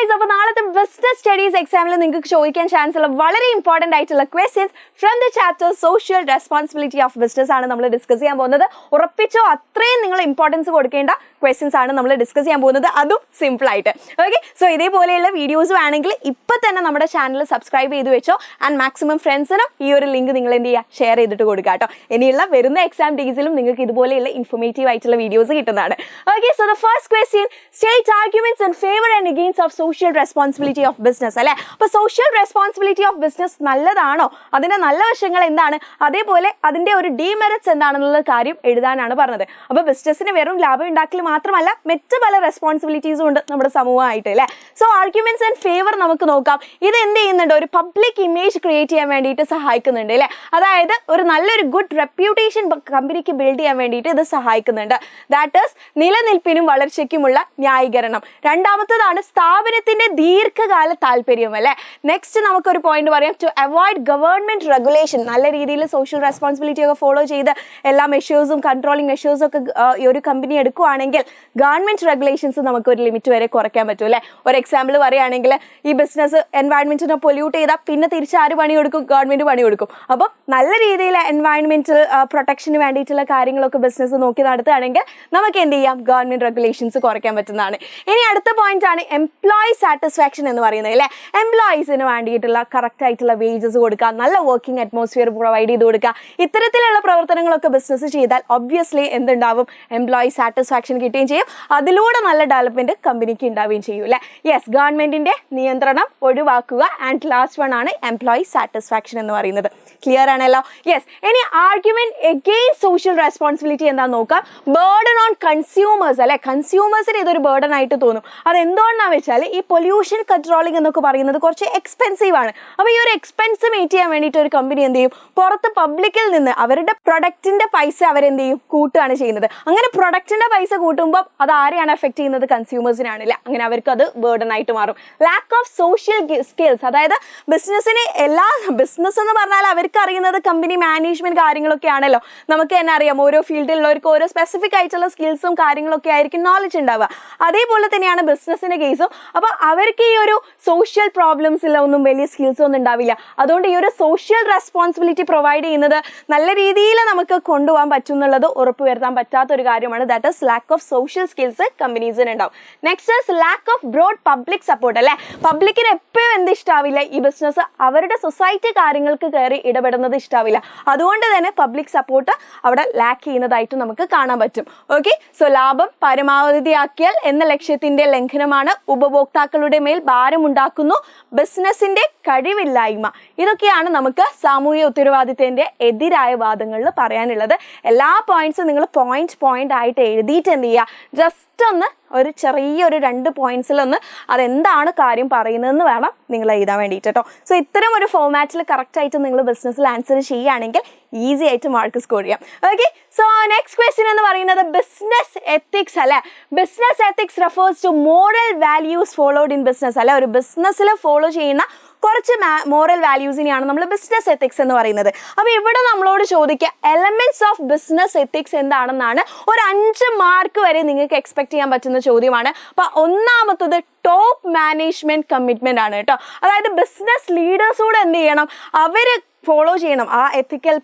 guys, അപ്പോൾ നാളത്തെ business studies എക്സാമിൽ നിങ്ങൾക്ക് ചോദിക്കാൻ ചാൻസ് ഉള്ള വളരെ ഇമ്പോർട്ടന്റ് ആയിട്ടുള്ള questions from the chapter social responsibility of business ആണ് നമ്മൾ ഡിസ്കസ് ചെയ്യാൻ പോകുന്നത്. ഉറപ്പിച്ചോ അത്രയും നിങ്ങൾ ഇമ്പോർട്ടൻസ് കൊടുക്കേണ്ട ക്വസ്റ്റ്യൻസ് ആണ് നമ്മൾ ഡിസ്കസ് ചെയ്യാൻ പോകുന്നത്, അതും സിമ്പിൾ ആയിട്ട്. ഓക്കെ, സോ ഇതേപോലെയുള്ള വീഡിയോസ് വേണമെങ്കിൽ ഇപ്പം തന്നെ നമ്മുടെ ചാനൽ സബ്സ്ക്രൈബ് ചെയ്ത് വെച്ചോ. ആൻഡ് മാക്സിമം ഫ്രണ്ട്സിനും ഈ ഒരു ലിങ്ക് നിങ്ങൾ എന്ത് ചെയ്യുക, ഷെയർ ചെയ്തിട്ട് കൊടുക്കുക കേട്ടോ. ഇനിയുള്ള വരുന്ന എക്സാം ഡേയ്സിലും നിങ്ങൾക്ക് ഇതുപോലെയുള്ള ഇൻഫോർമേറ്റീവ് ആയിട്ടുള്ള വീഡിയോസ് കിട്ടുന്നതാണ്. Okay, so the first question, state arguments in favour and against of social responsibility of business. അല്ലെ, അപ്പോൾ സോഷ്യൽ റെസ്പോൺസിബിലിറ്റി ഓഫ് ബിസിനസ് നല്ലതാണോ, അതിന്റെ നല്ല വശങ്ങൾ എന്താണ്, അതേപോലെ അതിന്റെ ഒരു ഡീമെറിറ്റ്സ് എന്താണെന്നുള്ള കാര്യം എഴുതാനാണ് പറഞ്ഞത്. അപ്പോൾ ബിസിനസ്സിന് വെറും ലാഭം ഉണ്ടാക്കൽ മാത്രമല്ല, മറ്റ് പല റെസ്പോൺസിബിലിറ്റീസും ഉണ്ട് നമ്മുടെ സമൂഹമായിട്ട് അല്ലേ. സോ ആർഗ്യുമെന്റ്സ് ആൻഡ് ഫേവർ നമുക്ക് നോക്കാം. ഇത് എന്ത് ചെയ്യുന്നുണ്ട്, ഒരു പബ്ലിക് ഇമേജ് ക്രിയേറ്റ് ചെയ്യാൻ വേണ്ടിയിട്ട് സഹായിക്കുന്നുണ്ട് അല്ലേ. അതായത് ഒരു നല്ലൊരു ഗുഡ് റെപ്യൂട്ടേഷൻ കമ്പനിക്ക് ബിൽഡ് ചെയ്യാൻ വേണ്ടിയിട്ട് ഇത് സഹായിക്കുന്നുണ്ട്. ദാറ്റ് ഈസ് നിലനിൽപ്പിനും വളർച്ചയ്ക്കുമുള്ള ന്യായീകരണം. രണ്ടാമത്തേതാണ് സ്ഥാപനത്തിന്റെ ദീർഘകാല താല്പര്യം അല്ലെ. നെക്സ്റ്റ് നമുക്കൊരു പോയിന്റ് പറയാം, ടു അവോയ്ഡ് ഗവൺമെന്റ് റെഗുലേഷൻ. നല്ല രീതിയിൽ സോഷ്യൽ റെസ്പോൺസിബിലിറ്റി ഒക്കെ ഫോളോ ചെയ്ത് എല്ലാ മെഷേഴ്സും കൺട്രോളിങ് മെഷേഴ്സും ഒക്കെ ഈ ഒരു കമ്പനി എടുക്കുകയാണെങ്കിൽ ഗവൺമെന്റ് റെഗുലേഷൻസ് നമുക്ക് ഒരു ലിമിറ്റ് വരെ കുറയ്ക്കാൻ പറ്റും അല്ലെ. ഒരു എക്സാമ്പിൾ പറയുകയാണെങ്കിൽ, ഈ ബിസിനസ് എൻവയൺമെന്റിനെ പൊല്യൂട്ട് ചെയ്താൽ പിന്നെ തിരിച്ച് ആര് പണി കൊടുക്കും, ഗവൺമെന്റ് പണി കൊടുക്കും. അപ്പം നല്ല രീതിയിൽ എൻവയൺമെന്റൽ പ്രൊട്ടക്ഷന് വേണ്ടിയിട്ടുള്ള കാര്യങ്ങളൊക്കെ ബിസിനസ് നോക്കി നടത്തുകയാണെങ്കിൽ നമുക്ക് എന്ത് ചെയ്യാം, ഗവൺമെന്റ് റെഗുലേഷൻസ് കുറയ്ക്കാൻ പറ്റുന്നതാണ്. ഇനി അടുത്ത പോയിന്റ് ആണ് എംപ്ലോയി സാറ്റിസ്ഫാക്ഷൻ എന്ന് പറയുന്നത് അല്ലേ. എംപ്ലോയീസിന് വേണ്ടിയിട്ടുള്ള കറക്റ്റ് ആയിട്ടുള്ള വേജസ് കൊടുക്കുക, നല്ല വർക്കിംഗ് അറ്റ്മോസ്ഫിയർ പ്രൊവൈഡ് ചെയ്ത് കൊടുക്കുക. ഇത്തരത്തിലുള്ള പ്രവർത്തനങ്ങളൊക്കെ ബിസിനസ് ചെയ്താൽ ഒബ്വിയസ്ലി എന്തുണ്ടാവും, എംപ്ലോയി സാറ്റിസ്ഫാക്ഷൻ കിട്ടുകയും ചെയ്യും. അതിലൂടെ നല്ല ഡെവലപ്മെന്റ് കമ്പനിക്ക് ഉണ്ടാവുകയും ചെയ്യും അല്ലേ. യെസ്, ഗവൺമെന്റിന്റെ നിയന്ത്രണം ഒഴിവാക്കുക. ആൻഡ് ലാസ്റ്റ് വൺ ആണ് എംപ്ലോയി സാറ്റിസ്ഫാക്ഷൻ എന്ന് പറയുന്നത്. ക്ലിയർ ആണല്ലോ. യെസ്, ഇനി ആർഗ്യുമെന്റ് എഗെയിൻസ്റ്റ് സോഷ്യൽ റെസ്പോൺസിബിലിറ്റി എന്താണെന്ന് നോക്കാം. ബേർഡൻ ഓൺ കൺസ്യൂമേഴ്സ് അല്ലെ. കൺസ്യൂമേഴ്സിന് ഇതൊരു ബേർഡൻ ആയിട്ട് തോന്നും. അതെന്തുകൊണ്ടാണെന്ന് വെച്ചാൽ ഈ പൊല്യൂഷൻ കൺട്രോളിംഗ് എന്നൊക്കെ പറയുന്നത് കുറച്ച് എക്സ്പെൻസീവ് ആണ്. അപ്പോൾ ഈ ഒരു എക്സ്പെൻസ് മീറ്റ് ചെയ്യാൻ വേണ്ടിയിട്ട് ഒരു കമ്പനി എന്ത് ചെയ്യും, പുറത്ത് പബ്ലിക്കിൽ നിന്ന് അവരുടെ പ്രൊഡക്റ്റിന്റെ പൈസ അവരെന്ത് ചെയ്യും, കൂട്ടുകയാണ് ചെയ്യുന്നത്. അങ്ങനെ പ്രൊഡക്റ്റിന്റെ പൈസ കൂട്ടുമ്പോൾ അത് ആരെയാണ് എഫക്ട് ചെയ്യുന്നത്, കൺസ്യൂമേഴ്സിനാണല്ലേ. അങ്ങനെ അവർക്ക് അത് ബേർഡൻ ആയിട്ട് മാറും. ലാക്ക് ഓഫ് സോഷ്യൽ സ്കിൽസ്, അതായത് ബിസിനസ്സിന് എല്ലാ ബിസിനസ് എന്ന് പറഞ്ഞാൽ അവർക്ക് അറിയുന്നത് കമ്പനി മാനേജ്മെന്റ് കാര്യങ്ങളൊക്കെ ആണല്ലോ. നമുക്ക് തന്നെ അറിയാം, ഓരോ ഫീൽഡിലുള്ളവർക്ക് ഓരോ സ്പെസിഫിക് ആയിട്ടുള്ള സ്കിൽസും കാര്യങ്ങളൊക്കെ ആയിരിക്കും നോളജ് ഉണ്ടാവുക. അതേപോലെ തന്നെയാണ് ബിസിനസ്സിന്റെ കേസും. അപ്പോൾ അവർക്ക് ഈ ഒരു സോഷ്യൽ പ്രോബ്ലംസിലൊന്നും വലിയ സ്കിൽസ് ഒന്നും ഉണ്ടാവില്ല. അതുകൊണ്ട് ഈ ഒരു സോഷ്യൽ റെസ്പോൺസിബിലിറ്റി പ്രൊവൈഡ് ചെയ്യുന്നത് നല്ല രീതിയിൽ നമുക്ക് കൊണ്ടുപോകാൻ പറ്റും എന്നുള്ളത് ഉറപ്പുവരുത്താൻ പറ്റാത്ത ഒരു കാര്യമാണ്. That is lack of social skills കമ്പനീസിന് ഉണ്ടാവും. Next is lack of broad public support അല്ലെ. പബ്ലിക്കിന് എപ്പോഴും എന്ത് ഇഷ്ടാവില്ല, ഈ ബിസിനസ് അവരുടെ സൊസൈറ്റി കാര്യങ്ങൾക്ക് കയറി ഇടപെടുന്നത് ഇഷ്ടാവില്ല. അതുകൊണ്ട് തന്നെ പബ്ലിക് സപ്പോർട്ട് അവിടെ ലാക്ക് ചെയ്യുന്നതായിട്ട് നമുക്ക് കാണാൻ പറ്റും. ഓക്കെ, സോ ലാഭം പരമാവധിയാക്കിയാൽ എന്ന ലക്ഷ്യത്തിന്റെ ലംഘനമാണ്, ഉപഭോക്താക്കളുടെ മേൽ ഭാരമുണ്ടാക്കുന്നു, ബിസിനസിന്റെ കഴിവില്ലായ്മ. ഇതൊക്കെയാണ് നമുക്ക് സാമൂഹിക ഉത്തരവാദിത്തത്തിന്റെ എതിരായ വാദങ്ങളിൽ പറയാനുള്ളത്. എല്ലാ പോയിന്റ്സും നിങ്ങൾ പോയിന്റ് ആയിട്ട് എഴുതിയിട്ട് എന്ത് ചെയ്യുക, ജസ്റ്റ് ഒന്ന് ഒരു ചെറിയൊരു 2 പോയിന്റ്സിലൊന്ന് അതെന്താണ് കാര്യം പറയുന്നതെന്ന് വേണം നിങ്ങൾ എഴുതാൻ വേണ്ടിയിട്ട് കേട്ടോ. സോ ഇത്തരം ഒരു ഫോർമാറ്റിൽ കറക്റ്റായിട്ട് നിങ്ങൾ ബിസിനസ്സിൽ ആൻസർ ചെയ്യുകയാണെങ്കിൽ ഈസി ആയിട്ട് മാർക്ക് സ്കോർ ചെയ്യാം. ഓക്കെ, സോ നെക്സ്റ്റ് ക്വസ്റ്റ്യൻ എന്ന് പറയുന്നത് ബിസിനസ് എത്തിക്സ് അല്ലെ. Business ethics refers to moral values followed in business അല്ലെ. ഒരു ബിസിനസ്സിൽ ഫോളോ ചെയ്യുന്ന കുറച്ച് മോറൽ വാല്യൂസിനെയാണ് നമ്മൾ ബിസിനസ് എത്തിക്സ് എന്ന് പറയുന്നത്. അപ്പോൾ ഇവിടെ നമ്മളോട് ചോദിക്കുക എലമെന്റ്സ് ഓഫ് ബിസിനസ് എത്തിക്സ് എന്താണെന്നാണ്. ഒരു 5 മാർക്ക് വരെ നിങ്ങൾക്ക് എക്സ്പെക്ട് ചെയ്യാൻ പറ്റുന്ന ചോദ്യമാണ്. അപ്പോൾ ഒന്നാമത്തത് ടോപ്പ് മാനേജ്മെന്റ് കമ്മിറ്റ്മെന്റ് ആണ് കേട്ടോ. അതായത് ബിസിനസ് ലീഡേഴ്സോട് എന്ത് ചെയ്യണം, അവര് ഫോളോ ചെയ്യണം. ആ എത്തിക്കൽ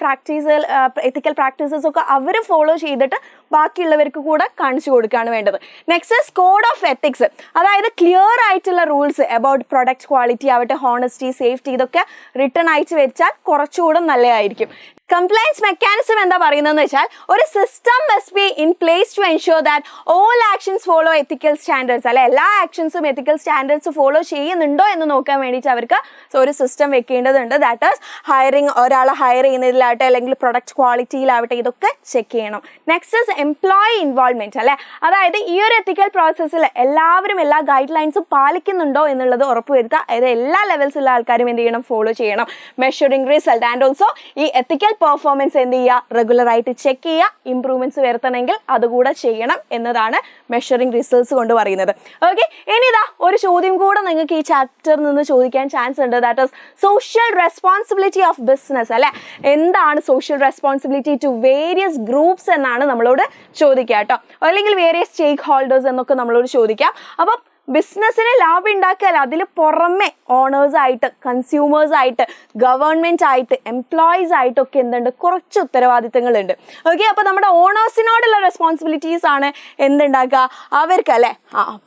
പ്രാക്ടീസസ് ഒക്കെ അവർ ഫോളോ ചെയ്തിട്ട് ബാക്കിയുള്ളവർക്ക് കൂടെ കാണിച്ചു കൊടുക്കുകയാണ് വേണ്ടത്. Next is code of ethics, അതായത് ക്ലിയർ ആയിട്ടുള്ള റൂൾസ് അബൌട്ട് പ്രൊഡക്റ്റ് ക്വാളിറ്റി ആവട്ടെ, ഹോണസ്റ്റി, സേഫ്റ്റി, ഇതൊക്കെ റിട്ടേൺ അയച്ചു വെച്ചാൽ കുറച്ചുകൂടെ നല്ലതായിരിക്കും. കംപ്ലയൻസ് മെക്കാനിസം എന്താ പറയുന്നതെന്ന് വെച്ചാൽ ഒരു system must be in place to ensure that all actions follow ethical standards അല്ലെ. എല്ലാ ആക്ഷൻസും എത്തിക്കൽ സ്റ്റാൻഡേർഡ്സ് ഫോളോ ചെയ്യുന്നുണ്ടോ എന്ന് നോക്കാൻ വേണ്ടിയിട്ട് അവർക്ക് ഒരു സിസ്റ്റം വെക്കേണ്ടതുണ്ട്. ദാറ്റ് ഈസ് ഹയറിങ്, ഒരാളെ ഹയർ ചെയ്യുന്നതിലാവട്ടെ അല്ലെങ്കിൽ പ്രൊഡക്റ്റ് ക്വാളിറ്റിയിലാവട്ടെ, ഇതൊക്കെ ചെക്ക് ചെയ്യണം. നെക്സ്റ്റ് ഇസ് എംപ്ലോയി ഇൻവോൾവ്മെന്റ് അല്ലെ. അതായത് ഈ ഒരു എത്തിക്കൽ പ്രോസസ്സിൽ എല്ലാവരും എല്ലാ ഗൈഡ് ലൈൻസും പാലിക്കുന്നുണ്ടോ എന്നുള്ളത് ഉറപ്പുവരുത്തുക. അതായത് എല്ലാ ലെവൽസിലുള്ള ആൾക്കാരും എന്ത് ചെയ്യണം, ഫോളോ ചെയ്യണം. മെഷറിംഗ് റിസൾട്ട് ആൻഡ് ഓൾസോ ഈ എത്തിക്കൽ പെർഫോമൻസ് എന്ത് ചെയ്യുക, റെഗുലർ ആയിട്ട് ചെക്ക് ചെയ്യുക. ഇംപ്രൂവ്മെന്റ്സ് വരുത്തണമെങ്കിൽ അതുകൂടെ ചെയ്യണം എന്നതാണ് മെഷറിംഗ് റിസൾട്ട്സ് കൊണ്ട് പറയുന്നത്. ഓക്കെ, ഇനി ഇതാ ഒരു ചോദ്യം കൂടെ നിങ്ങൾക്ക് ഈ ചാപ്റ്ററിൽ നിന്ന് ചോദിക്കാൻ ചാൻസ് ഉണ്ട്. That is social responsibility of business അല്ലെ. എന്താണ് social responsibility to various groups എന്നാണ് നമ്മളോട് ചോദിക്കുക കേട്ടോ. അല്ലെങ്കിൽ വേരിയസ് സ്റ്റേക്ക് ഹോൾഡേഴ്സ് എന്നൊക്കെ നമ്മളോട് ചോദിക്കാം. അപ്പം ബിസിനസ്സിന് ലാഭം ഉണ്ടാക്കിയാൽ അതിൽ പുറമെ ഓണേഴ്സ് ആയിട്ട്, കൺസ്യൂമേഴ്സ് ആയിട്ട്, ഗവൺമെന്റ് ആയിട്ട്, എംപ്ലോയീസ് ആയിട്ടൊക്കെ എന്തുണ്ട്, കുറച്ച് ഉത്തരവാദിത്തങ്ങളുണ്ട്. ഓക്കെ, അപ്പോൾ നമ്മുടെ ഓണേഴ്സിനോടുള്ള റെസ്പോൺസിബിലിറ്റീസ് ആണ് എന്തുണ്ടാക്കുക, അവർക്ക് അല്ലേ,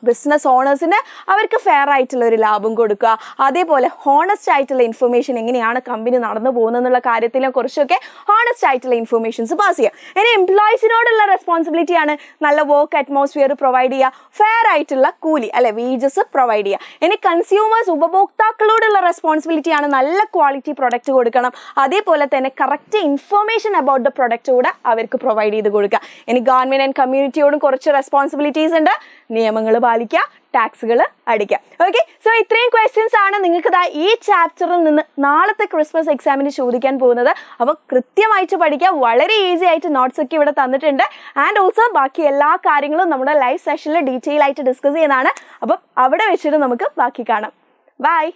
ബിസിനസ് ഓണേഴ്സിന് അവർക്ക് ഫെയർ ആയിട്ടുള്ള ഒരു ലാഭം കൊടുക്കുക. അതേപോലെ ഹോണസ്റ്റ് ആയിട്ടുള്ള ഇൻഫർമേഷൻ, എങ്ങനെയാണ് കമ്പനി നടന്നു പോകുന്നതെന്നുള്ള കാര്യത്തിനെ കുറിച്ചൊക്കെ ഹോണസ്റ്റ് ആയിട്ടുള്ള ഇൻഫർമേഷൻസ് പാസ് ചെയ്യുക. ഇനി എംപ്ലോയീസിനോടുള്ള റെസ്പോൺസിബിലിറ്റി ആണ് നല്ല വർക്ക് അറ്റ്മോസ്ഫിയർ പ്രൊവൈഡ് ചെയ്യുക, ഫെയർ ആയിട്ടുള്ള കൂലി അല്ലെ, വേജസ് പ്രൊവൈഡ് ചെയ്യുക. ഇനി കൺസ്യൂമേഴ്സ്, ഉപഭോക്താക്കളോടുള്ള റെസ്പോൺസിബിലിറ്റി ആണ് നല്ല ക്വാളിറ്റി പ്രൊഡക്റ്റ് കൊടുക്കണം, അതേപോലെ തന്നെ correct information about the product കൂടെ അവർക്ക് പ്രൊവൈഡ് ചെയ്ത് കൊടുക്കുക. ഇനി ഗവൺമെന്റ് ആൻഡ് കമ്മ്യൂണിറ്റിയോടും കുറച്ച് റെസ്പോൺസിബിലിറ്റീസ് ഉണ്ട്, നിയമങ്ങൾ പാലിക്കുക, ടാക്സുകൾ അടിക്കുക. ഓക്കെ, സോ ഇത്രയും ക്വസ്റ്റ്യൻസ് ആണ് നിങ്ങൾക്ക് ഈ ചാപ്റ്ററിൽ നിന്ന് നാളത്തെ ക്രിസ്മസ് എക്സാമിന് ചോദിക്കാൻ പോകുന്നത്. അപ്പോൾ കൃത്യമായിട്ട് പഠിക്കുക, വളരെ ഈസി ആയിട്ട് നോട്ട്സ് ഒക്കെ ഇവിടെ തന്നിട്ടുണ്ട്. ആൻഡ് ഓൾസോ ബാക്കി എല്ലാ കാര്യങ്ങളും നമ്മുടെ ലൈവ് സെഷനിൽ ഡീറ്റെയിൽ ആയിട്ട് ഡിസ്കസ് ചെയ്യുന്നതാണ്. അപ്പം അവിടെ വെച്ചിട്ട് നമുക്ക് ബാക്കി കാണാം. ബൈ.